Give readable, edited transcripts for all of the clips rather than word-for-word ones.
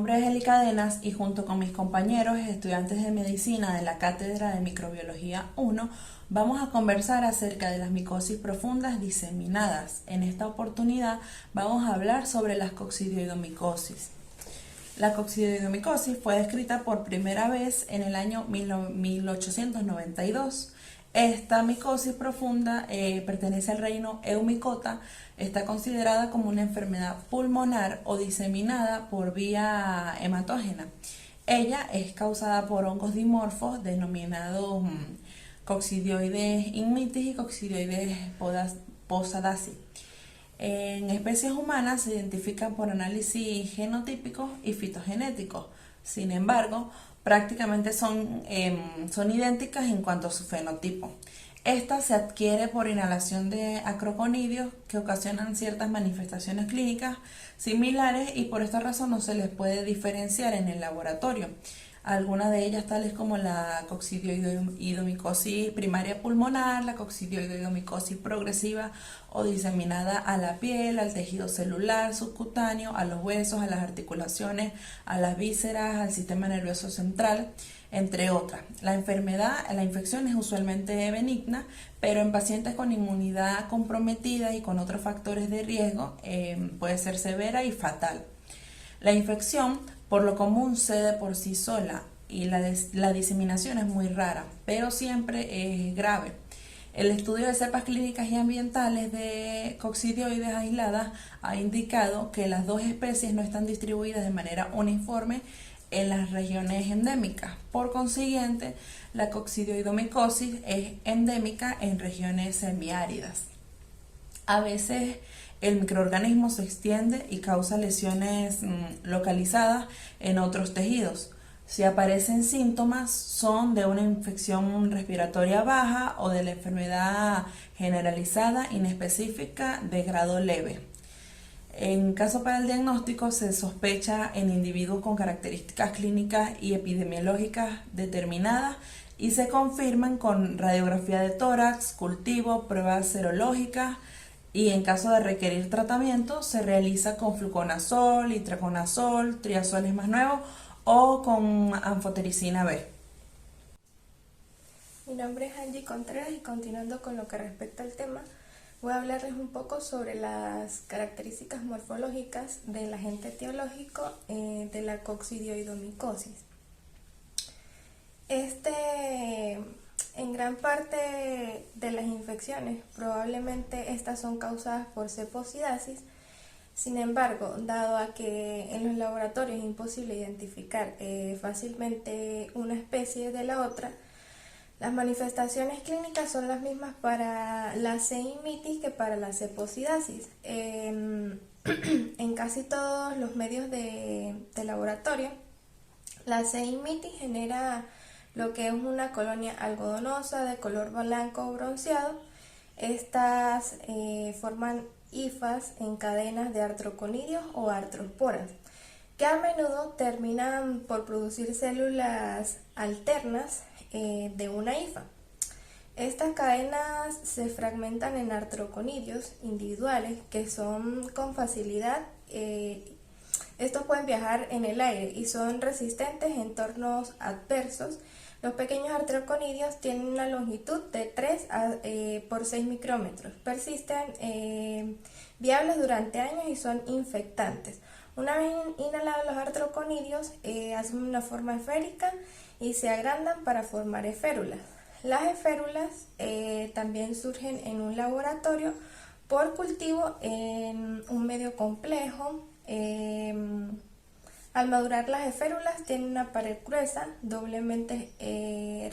nombre es Eli Cadenas y junto con mis compañeros estudiantes de medicina de la Cátedra de Microbiología 1 vamos a conversar acerca de las micosis profundas diseminadas. En esta oportunidad vamos a hablar sobre las coccidioidomicosis. La coccidioidomicosis fue descrita por primera vez en el año 1892. Esta micosis profunda pertenece al reino Eumycota. Está considerada como una enfermedad pulmonar o diseminada por vía hematógena. Ella es causada por hongos dimorfos denominados Coccidioides ignitis y Coccidioides posadaci. En especies humanas se identifican por análisis genotípicos y fitogenéticos. Sin embargo, prácticamente son idénticas en cuanto a su fenotipo. Esta se adquiere por inhalación de acroconidios que ocasionan ciertas manifestaciones clínicas similares y por esta razón no se les puede diferenciar en el laboratorio. Algunas de ellas tales como la coccidioidomicosis primaria pulmonar, la coccidioidomicosis progresiva o diseminada a la piel, al tejido celular, subcutáneo, a los huesos, a las articulaciones, a las vísceras, al sistema nervioso central, entre otras. La infección es usualmente benigna, pero en pacientes con inmunidad comprometida y con otros factores de riesgo puede ser severa y fatal. La infección por lo común cede por sí sola y la diseminación es muy rara, pero siempre es grave. El estudio de cepas clínicas y ambientales de coccidioides aisladas ha indicado que las dos especies no están distribuidas de manera uniforme en las regiones endémicas. Por consiguiente, la coccidioidomicosis es endémica en regiones semiáridas. A veces el microorganismo se extiende y causa lesiones localizadas en otros tejidos. Si aparecen síntomas, son de una infección respiratoria baja o de la enfermedad generalizada inespecífica de grado leve. En caso para el diagnóstico, se sospecha en individuos con características clínicas y epidemiológicas determinadas y se confirman con radiografía de tórax, cultivo, pruebas serológicas, y en caso de requerir tratamiento se realiza con fluconazol, itraconazol, triazol es más nuevo, o con anfotericina B. Mi nombre es Angie Contreras y continuando con lo que respecta al tema, voy a hablarles un poco sobre las características morfológicas del agente etiológico de la coccidioidomicosis. En gran parte de las infecciones, probablemente estas son causadas por ceposidasis. Sin embargo, dado a que en los laboratorios es imposible identificar fácilmente una especie de la otra, las manifestaciones clínicas son las mismas para la C. mitis que para la ceposidasis. En casi todos los medios de laboratorio, la C. mitis genera lo que es una colonia algodonosa de color blanco o bronceado. Estas forman hifas en cadenas de artroconidios o artrosporas, que a menudo terminan por producir células alternas de una hifa. Estas cadenas se fragmentan en artroconidios individuales que son con facilidad, estos pueden viajar en el aire y son resistentes en entornos adversos. Los pequeños artroconidios tienen una longitud de 3 por 6 micrómetros, persisten viables durante años y son infectantes. Una vez inhalados los artroconidios, asumen una forma esférica y se agrandan para formar esférulas. Las esférulas también surgen en un laboratorio por cultivo en un medio complejo. Al madurar las esférulas tienen una pared gruesa, doblemente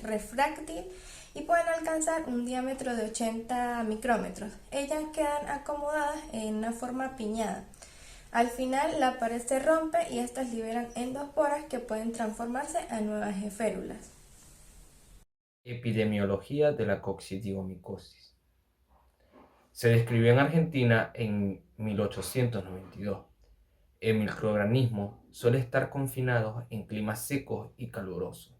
refráctil y pueden alcanzar un diámetro de 80 micrómetros. Ellas quedan acomodadas en una forma piñada. Al final la pared se rompe y estas liberan endosporas que pueden transformarse a nuevas esférulas. Epidemiología de la coccidiomicosis. Se describió en Argentina en 1892. El microorganismo suele estar confinado en climas secos y calurosos.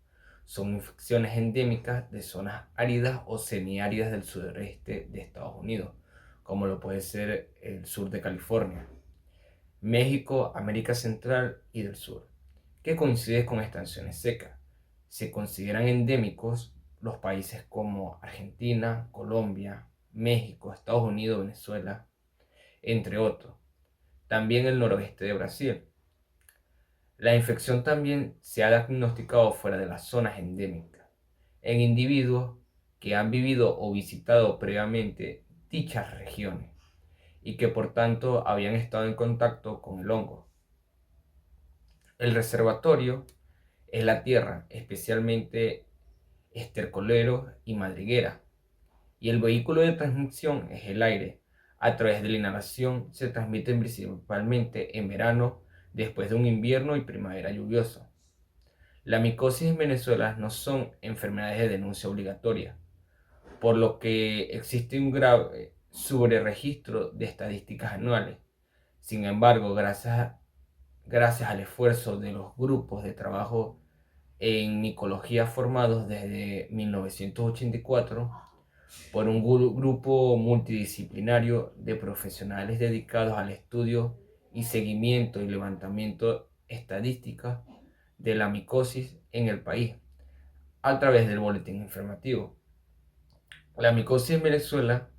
Son infecciones endémicas de zonas áridas o semiáridas del sureste de Estados Unidos, como lo puede ser el sur de California, México, América Central y del Sur. que coincide con estaciones secas. Se consideran endémicos los países como Argentina, Colombia, México, Estados Unidos, Venezuela, entre otros. También el noroeste de Brasil. La infección también se ha diagnosticado fuera de las zonas endémicas, en individuos que han vivido o visitado previamente dichas regiones y que por tanto habían estado en contacto con el hongo. El reservorio es la tierra, especialmente estercoleros y madrigueras, y el vehículo de transmisión es el aire. A través de la inhalación se transmiten principalmente en verano, después de un invierno y primavera lluvioso. La micosis en Venezuela no son enfermedades de denuncia obligatoria, por lo que existe un grave sobreregistro de estadísticas anuales. Sin embargo, gracias al esfuerzo de los grupos de trabajo en micología formados desde 1984 por un grupo multidisciplinario de profesionales dedicados al estudio y seguimiento y levantamiento estadística de la micosis en el país a través del boletín informativo. La micosis en Venezuela,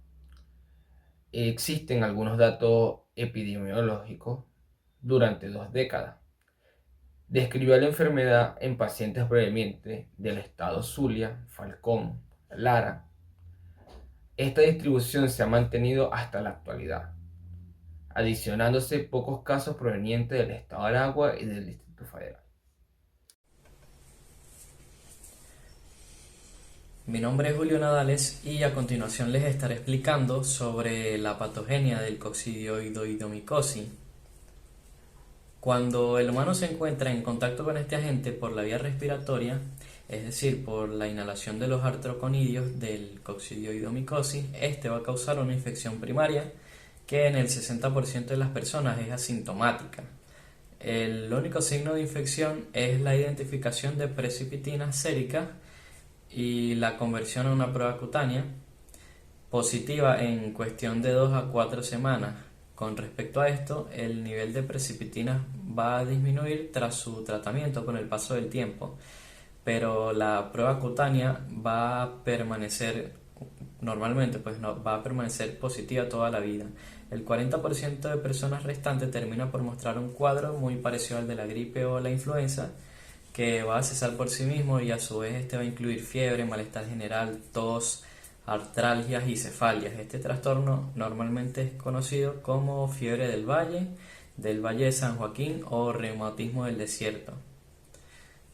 existen algunos datos epidemiológicos durante 2 décadas. Describió la enfermedad en pacientes brevemente del estado Zulia, Falcón, Lara. Esta distribución se ha mantenido hasta la actualidad, adicionándose pocos casos provenientes del estado de Aragua y del Distrito Federal. Mi nombre es Julio Nadales y a continuación les estaré explicando sobre la patogenia del coccidioidomicosis. Cuando el humano se encuentra en contacto con este agente por la vía respiratoria, es decir, por la inhalación de los artroconidios del coccidioidomicosis, este va a causar una infección primaria que en el 60% de las personas es asintomática. El único signo de infección es la identificación de precipitina sérica y la conversión a una prueba cutánea positiva en cuestión de 2 a 4 semanas. Con respecto a esto, el nivel de precipitina va a disminuir tras su tratamiento con el paso del tiempo, pero la prueba cutánea va a permanecer, normalmente va a permanecer positiva toda la vida. El 40% de personas restantes termina por mostrar un cuadro muy parecido al de la gripe o la influenza, que va a cesar por sí mismo y a su vez este va a incluir fiebre, malestar general, tos, artralgias y cefalias. Este trastorno normalmente es conocido como fiebre del Valle de San Joaquín o reumatismo del desierto.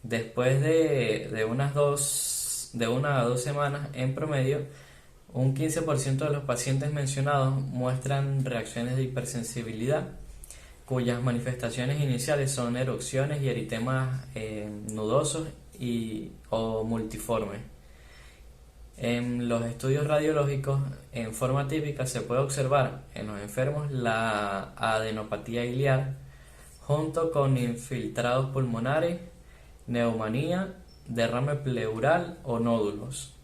Después de 1 a 2 semanas en promedio, un 15% de los pacientes mencionados muestran reacciones de hipersensibilidad, cuyas manifestaciones iniciales son erupciones y eritemas nudosos o multiformes. En los estudios radiológicos, en forma típica, se puede observar en los enfermos la adenopatía iliar, junto con infiltrados pulmonares, neumonía, derrame pleural o nódulos.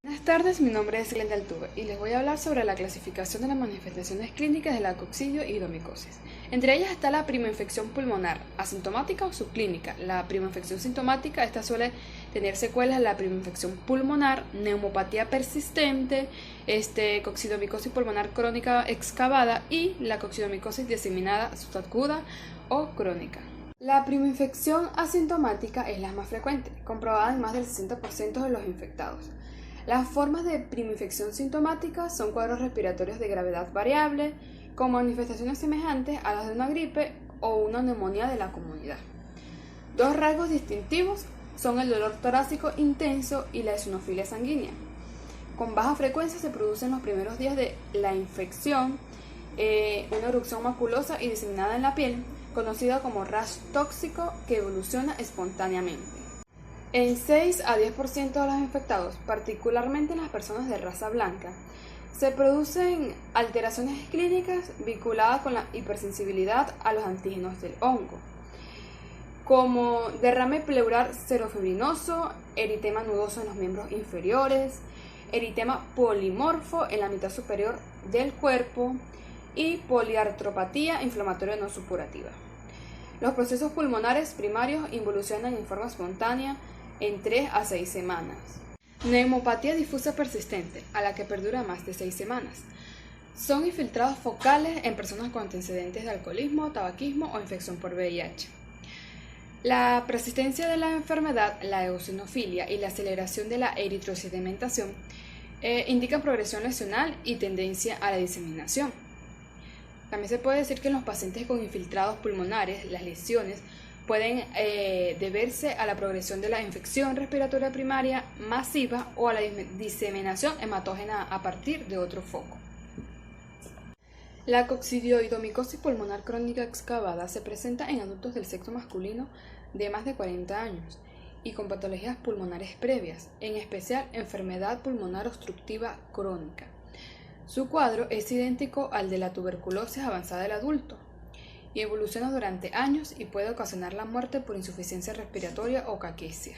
Buenas tardes, mi nombre es Glenda Altuve y les voy a hablar sobre la clasificación de las manifestaciones clínicas de la coccidioidomicosis. Entre ellas está la primoinfección pulmonar, asintomática o subclínica. La primoinfección sintomática, esta suele tener secuelas de la primoinfección pulmonar, neumopatía persistente, coccidiomicosis pulmonar crónica excavada y la coccidiomicosis diseminada subaguda o crónica. La primoinfección asintomática es la más frecuente, comprobada en más del 60% de los infectados. Las formas de primoinfección sintomática son cuadros respiratorios de gravedad variable, con manifestaciones semejantes a las de una gripe o una neumonía de la comunidad. Dos rasgos distintivos son el dolor torácico intenso y la eosinofilia sanguínea. Con baja frecuencia se produce en los primeros días de la infección una erupción maculosa y diseminada en la piel, conocida como rash tóxico, que evoluciona espontáneamente. En 6 a 10% de los infectados, particularmente en las personas de raza blanca, se producen alteraciones clínicas vinculadas con la hipersensibilidad a los antígenos del hongo, como derrame pleural serofibrinoso, eritema nudoso en los miembros inferiores, eritema polimorfo en la mitad superior del cuerpo y poliartropatía inflamatoria no supurativa. Los procesos pulmonares primarios involucionan en forma espontánea en 3 a 6 semanas. Neumopatía difusa persistente, a la que perdura más de 6 semanas. Son infiltrados focales en personas con antecedentes de alcoholismo, tabaquismo o infección por VIH. La persistencia de la enfermedad, la eosinofilia y la aceleración de la eritrosedimentación indican progresión lesional y tendencia a la diseminación. También se puede decir que en los pacientes con infiltrados pulmonares, las lesiones pueden deberse a la progresión de la infección respiratoria primaria masiva o a la diseminación hematógena a partir de otro foco. La coccidioidomicosis pulmonar crónica excavada se presenta en adultos del sexo masculino de más de 40 años y con patologías pulmonares previas, en especial enfermedad pulmonar obstructiva crónica. Su cuadro es idéntico al de la tuberculosis avanzada del adulto y evoluciona durante años y puede ocasionar la muerte por insuficiencia respiratoria o caquexia.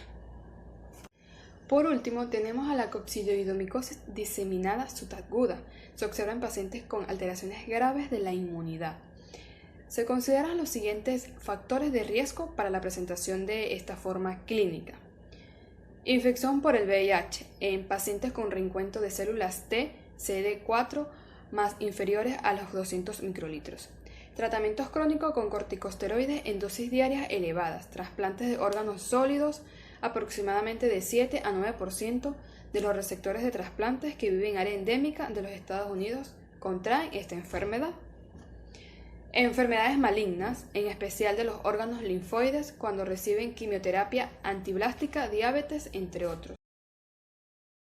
Por último, tenemos a la coccidioidomicosis diseminada subaguda. Se observa en pacientes con alteraciones graves de la inmunidad. Se consideran los siguientes factores de riesgo para la presentación de esta forma clínica. Infección por el VIH en pacientes con reencuentro de células T, CD4 más inferiores a los 200 microlitros. Tratamientos crónicos con corticosteroides en dosis diarias elevadas. Trasplantes de órganos sólidos. Aproximadamente de 7 a 9% de los receptores de trasplantes que viven en área endémica de los Estados Unidos contraen esta enfermedad. Enfermedades malignas, en especial de los órganos linfoides, cuando reciben quimioterapia antiblástica, diabetes, entre otros.